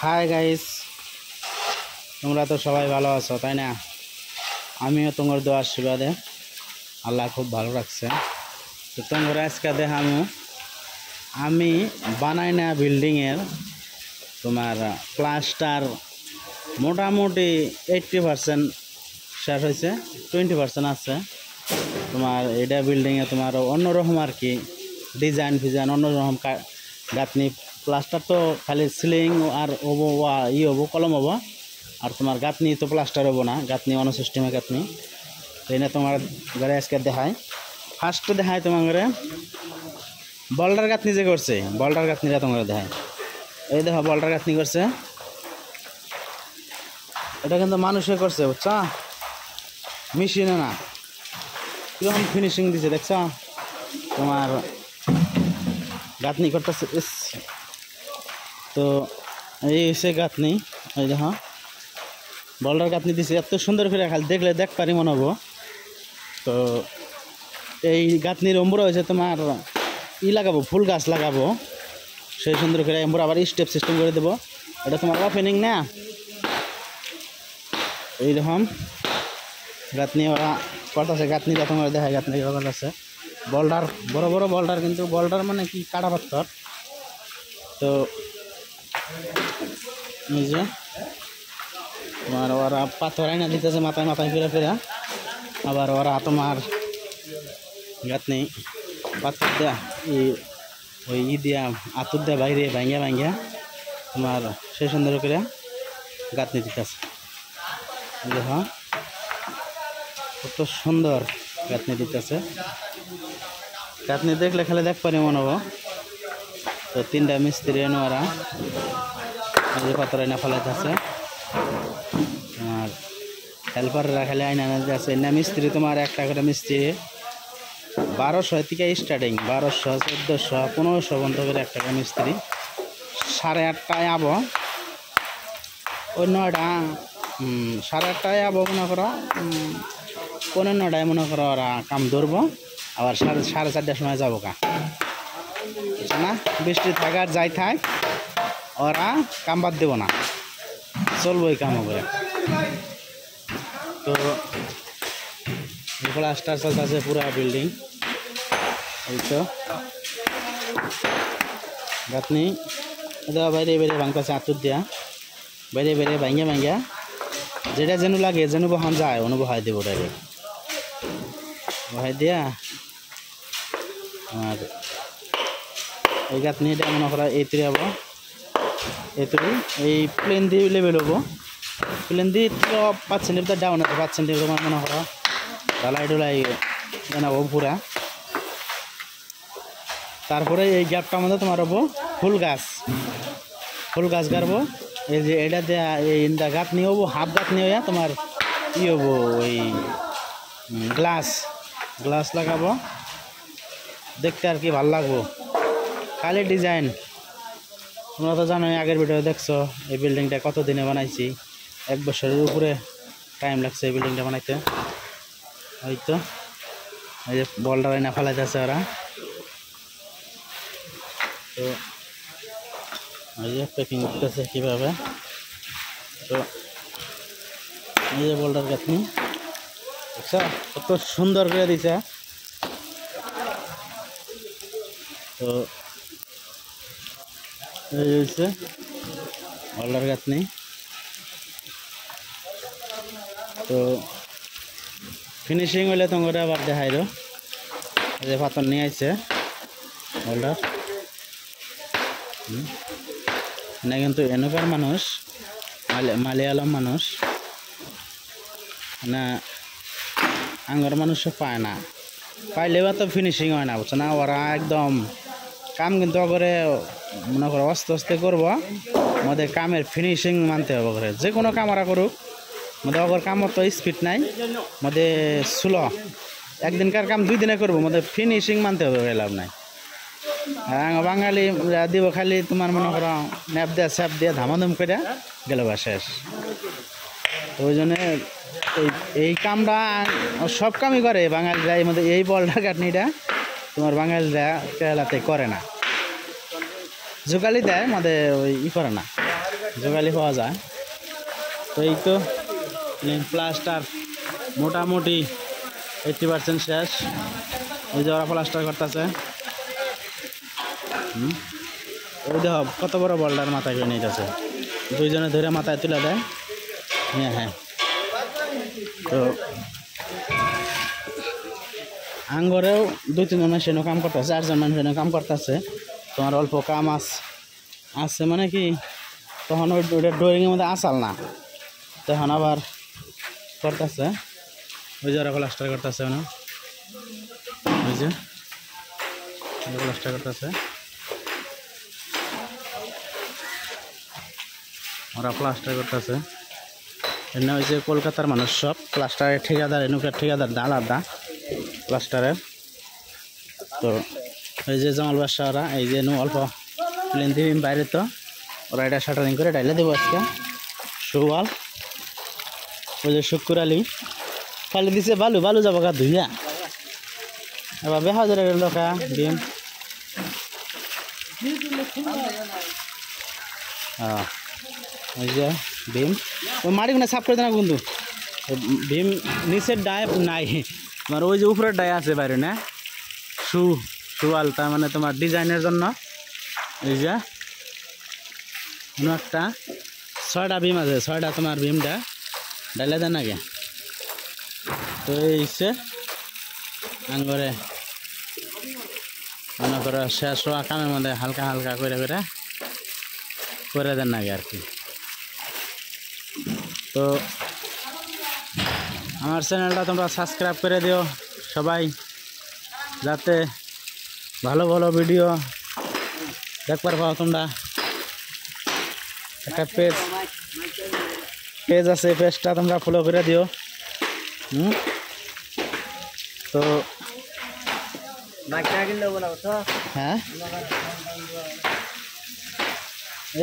Hi guys, তোমরা তো সবাই ভালো আছো তাই না? আমিও তোমার দোয়া আশীর্বাদে আল্লাহ খুব ভালো রাখছে। তো তোমরা আজকে দেখামো আমি বানাই না বিল্ডিংয়ের তোমার প্লাস্টার মোটামুটি 80% শেষ হয়েছে, 20% আছে। তোমার এটা বিল্ডিংয়ে তোমার অন্যরকম আর কি ডিজাইন ফিজাইন অন্যরকম গাঁথনি। প্লাস্টার তো খালি সিলিং আর হবো হবো কলম হবো, আর তোমার গাঁথনি তো প্লাস্টার হবো না, গাঁথনি অন্য সিস্টেমে গাঁথনি। তো এনে তোমার ঘরে আজকে দেখায়। ফার্স্ট দেখায় তোমার ঘরে বল্ডার গাঁথনি যে করছে, বল্ডার গাঁথনিটা তোমার দেখায়। এই দেখো বল্ডার গাঁথনি করছে, এটা কিন্তু মানুষে করছে বুঝছো, মেশিনে না। কিরকম ফিনিশিং দিছে দেখছ, তোমার গাঁথনি করতেছে। তো এই হচ্ছে গাঁথনি, এই দেখো বল্ডার গাঁথনি দিছে এত সুন্দর করে, খালি দেখলে দেখ পারি মনে হবো। তো এই গাঁথনির অম্বুরা হয়েছে তোমার লাগাবো, ফুল গাছ লাগাবো সেই সুন্দর করে অম্বুরা, আবার স্টেপ সিস্টেম করে দেবো। এটা তোমার ওপেনিং না, এইরকম গাঁথনি ওরা করতেছে। গাঁথনিটা তোমার দেখায়, গাঁথনি করতেছে বল্ডার, বড় বড় বল্ডার, কিন্তু বল্ডার মানে কি কাটা পাথর। তো এই যে তোমার ওরা পাথর আইনা দিতেছে মাথায় মাথায় ফিরে ফিরে, আবার ওরা তোমার গাঁথনি পাথর দেয়া ওই দিয়া আতুর দেয়া বাইরে ভাঙ্গা ভাঙ্গা তোমার সেই সুন্দর করে গাঁথনি দিতেছে। দেখো কত সুন্দর গাঁথনি দিতেছে, গাঁথনি দেখলে খালি দেখ পারি মনে হবো। তো তিনটা মিস্ত্রি এনে ওরা এই পাথর আইনা ফেলাইতেছে, তোমার হেল্পাররা খালি আইনা আছে না। মিস্ত্রি তোমার একটা করে মিস্ত্রি 1200 থেকে স্টার্টিং, 1200, 1400, 1500 পর্যন্ত করে একটা করে মিস্ত্রি। 8:30টায় আবো, ওই 9টা 8:30টায় আবো মনে করো, 15:30টায় মনে করো ওরা কাম ধরবো, আবার 4:30টার সময় যাবো কা না। বৃষ্টি থাকার যাই থাক ওরা কাম বাদ দেবো না, চলবো এই কাম করে। তো প্লাস্টার চলতেছে পুরা বিল্ডিং। এই তো গাঁথনি বাইরে বাইরে ভাঙতেছে আতুর দিয়া, বাইরে বাইরে ভাঙ্গা ভাঙ্গা যেটা যেন লাগে যেন বহান যায় অনু বহাই দেবো, ডাইরেক্ট বহাই দিয়া। আর এই গাঁথনিটা মনে করা এই তুই হবো, এই প্লেন দিয়ে লেভেল হবো। প্লেন দিয়ে 5 সেন্টিমিটার ডাউন আছে, 5 সেন্টিমিটার তোমার মনে করো ঢালাই ঢুলাই জানাবো পুরা। তারপরে এই গ্যাপটার মধ্যে তোমার হবো ফুল গাছ গাড়বো। এই যে এটা দেয়া এই গাঁথনি হবো, হাফ গাঁথনি হইয়া তোমার হবো ওই গ্লাস লাগাবো, দেখতে আর কি ভাল লাগবো। খালি ডিজাইন তোমরা তো জানোই, আগের ভিডিও দেখছো এই বিল্ডিংটা কত দিনে বানাইছি। 1 বছরের উপরে টাইম লাগছে এই বিল্ডিংটা বানাইতে। ওই তো এই যে বলটা না ফেলাইতেছে ওরা। তো এই যে প্যাকিং করতেছে কীভাবে। তো এই যে বলটার গাঁথনি আচ্ছা কত সুন্দর করে দিছে। তো এই হচ্ছে বলটার গাঁথনি। তো ফিনিশিং হইলে তোমরা আবার দেখাই দো, যে পাথর নিয়ে আসছে বলটার না, কিন্তু এনকার মানুষ মালয়ালম মানুষ না, আঙ্গর মানুষও পায় না, পাইলেও তো ফিনিশিং হয় না বুঝছো না। ওরা একদম কাম কিন্তু করে মনে করো আস্তে আস্তে করবো, আমাদের কামের ফিনিশিং মানতে হবে করে। যে কোনো কাম ওরা করুক, মধ্যে অগর কামর তো স্পিড নাই, মধ্যে স্লো। একদিনকার কাম 2 দিনে করবো, মধ্যে ফিনিশিং মানতে হবে, লাভ নাই। বাঙালি দিব খালি তোমার মনে করো ন্যাপ দেয়া স্যাপ দিয়ে ধামাধুম করে গেল বা শেষ। তো ওই জন্যে এই কামটা সব কামই করে বাঙালিরা, এর মধ্যে এই বলটা গাঁথনিটা তোমার বাঙালিরা কেরালাতে করে না, জোগালি দেয় মধ্যে ওই করে না। জোগালি পাওয়া যায়। তো এই তো প্লাস্টার মোটামুটি 80% শেষ। ওই যে ওরা প্লাস্টার করতেছে। ওই দেখো কত বড় বলটার মাথায় করে নিতেছে, দুইজনে ধরে মাথায় তুলে দেয়। হ্যাঁ হ্যাঁ, তো আঙ্গরেও 2-3 জন মানুষ কাম করতেছে, 8 জন মানুষ কাম করতেছে। তোমার অল্প কাম আছে মানে কি, তখন ওইটা ড্রয়িংয়ের মধ্যে আসাল না, তখন আবার করতেছে। ওই যে ওরা প্লাস্টার করতেছে না, ওই যে প্লাস্টার করতেছে, ওরা প্লাস্টার করতেছে। এনে ওই যে কলকাতার মানুষ সব প্লাস্টারের ঠিকাদার, এনুকের ঠিকাদার আলাদা প্লাস্টারের। তো এই যে জামাল বাদশা ওরা এই যে অল্প প্লেন দিবি বাইরে, তো ওরা এটা শাটারিং করে ডাইলে দেবো আজকে শোয়াল। ওই যে শুক্কুর আলী খালি দিছে বালু যাবো গা ধুইয়া। এবার 2000 টাকা ডিম। ওই যে ভীম ওই মাটিগুলো সাফ করে দেনা বন্ধু। ভীম নিচের ডায় নাই, তোমার ওই যে উপরের ডায় আছে বাইরে না, শুয়াল, তার মানে তোমার ডিজাইনের জন্য। এই যে একটা 6টা ভীম আছে, 6টা তোমার ভীমটা ডাইলে দেন আগে। তো এই হচ্ছে আঙ্গরে মনে করো শেষ হওয়া কামের মধ্যে হালকা হালকা করে দেন আগে আর কি। তো আমার চ্যানেলটা তোমরা সাবস্ক্রাইব করে দিও সবাই, যাতে ভালো ভালো ভিডিও দেখবার পাও তোমরা। একটা পেজ আছে, পেজটা তোমরা ফলো করে দিও। তো হ্যাঁ,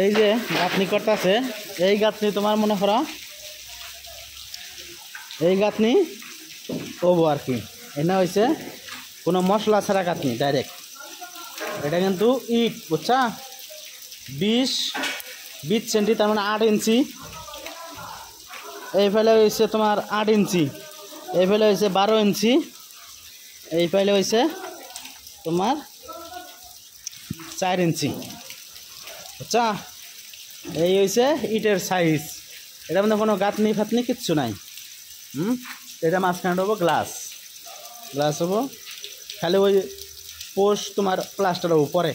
এই যে গাঁথনি করতেছে, এই গাঁথনি তোমার মনে করো এই গাঁথনি ওবো আর কি। এটা হয়েছে কোনো মশলা ছাড়া গাঁথনি ডাইরেক্ট। এটা কিন্তু ইট বুঝছা, 20 সেন্টি, তার মানে 8 ইঞ্চি। এই ফেলে হয়েছে তোমার 8 ইঞ্চি, এই ফেলে হয়েছে 12 ইঞ্চি, এই ফেলে হয়েছে তোমার 4 ইঞ্চি বুঝছা। এই হয়েছে ইটের সাইজ। এটা মধ্যে কোনো গাঁথনি ফাতনি কিচ্ছু নাই। এটা মাঝখানে হবো গ্লাস হবো, খালি ওই পোস্ট তোমার প্লাস্টার হবো পরে।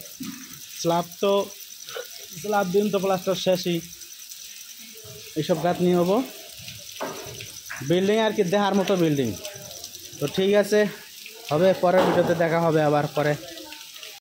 স্ল্যাব দিন তো প্লাস্টার শেষই, এইসব গাঁথনি হবো। বিল্ডিং আর কি দেখার মতো বিল্ডিং। তো ঠিক আছে, হবে পরের ভিডিওতে দেখা হবে আবার পরে।